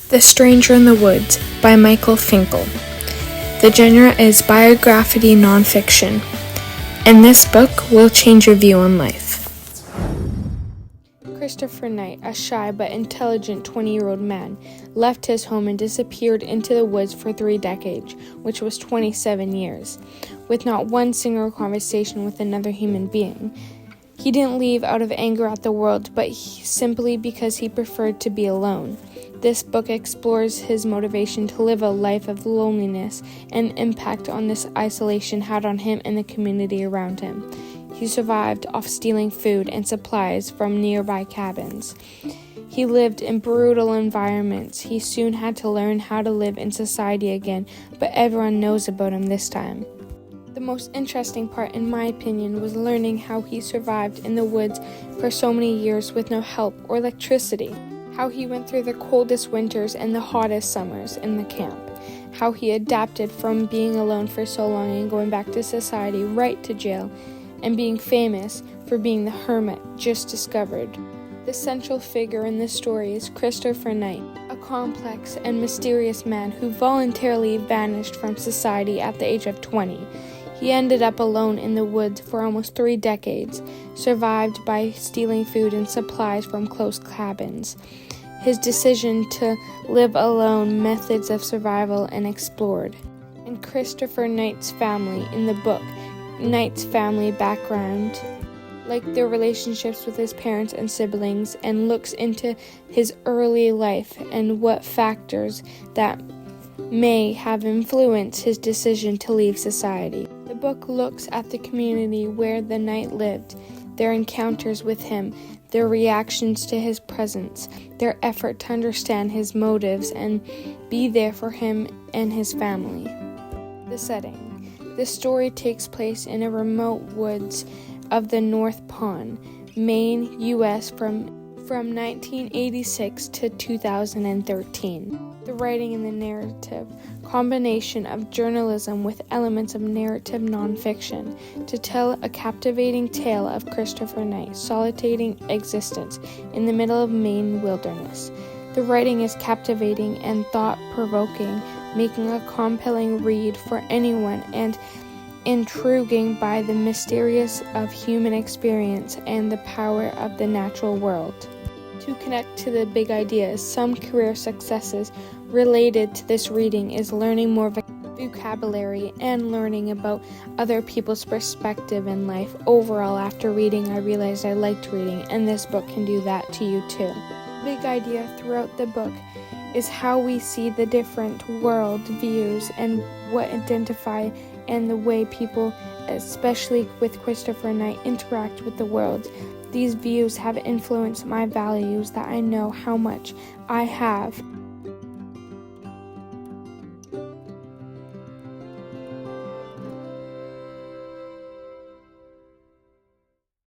The Stranger in the Woods by Micheal Finkel. The genre is biography nonfiction, and this book will change your view on life. Christopher Knight, a shy but intelligent 20-year-old man, left his home and disappeared into the woods for 3 decades, which was 27 years, with not one single conversation with another human being. He didn't leave out of anger at the world, but simply because he preferred to be alone. This book explores his motivation to live a life of loneliness and impact on this isolation had on him and the community around him. He survived off stealing food and supplies from nearby cabins. He lived in brutal environments. He soon had to learn how to live in society again, but everyone knows about him this time. The most interesting part, in my opinion, was learning how he survived in the woods for so many years with no help or electricity. How he went through the coldest winters and the hottest summers in the camp. How he adapted from being alone for so long and going back to society right to jail and being famous for being the hermit just discovered. The central figure in this story is Christopher Knight, a complex and mysterious man who voluntarily vanished from society at the age of 20. He ended up alone in the woods for almost 3 decades, survived by stealing food and supplies from close cabins. His decision to live alone, methods of survival, and explored. And Christopher Knight's family in the book, Knight's family background, like their relationships with his parents and siblings, and looks into his early life and what factors that may have influenced his decision to leave society. The book looks at the community where the Knight lived, their encounters with him, their reactions to his presence, their effort to understand his motives and be there for him and his family. The setting. The story takes place in a remote woods of the North Pond, Maine, U.S. from 1986 to 2013. The writing and the narrative. Combination of journalism with elements of narrative nonfiction to tell a captivating tale of Christopher Knight's solitary existence in the middle of Maine wilderness. The writing is captivating and thought-provoking, making a compelling read for anyone and intriguing by the mysterious of human experience and the power of the natural world. To connect to the big ideas, some career successes related to this reading is learning more vocabulary and learning about other people's perspective in life. Overall, after reading, I realized I liked reading, and this book can do that to you too. Big idea throughout the book is how we see the different world views and what identify and the way people, especially with Christopher Knight, interact with the world. These views have influenced my values that I know how much I have.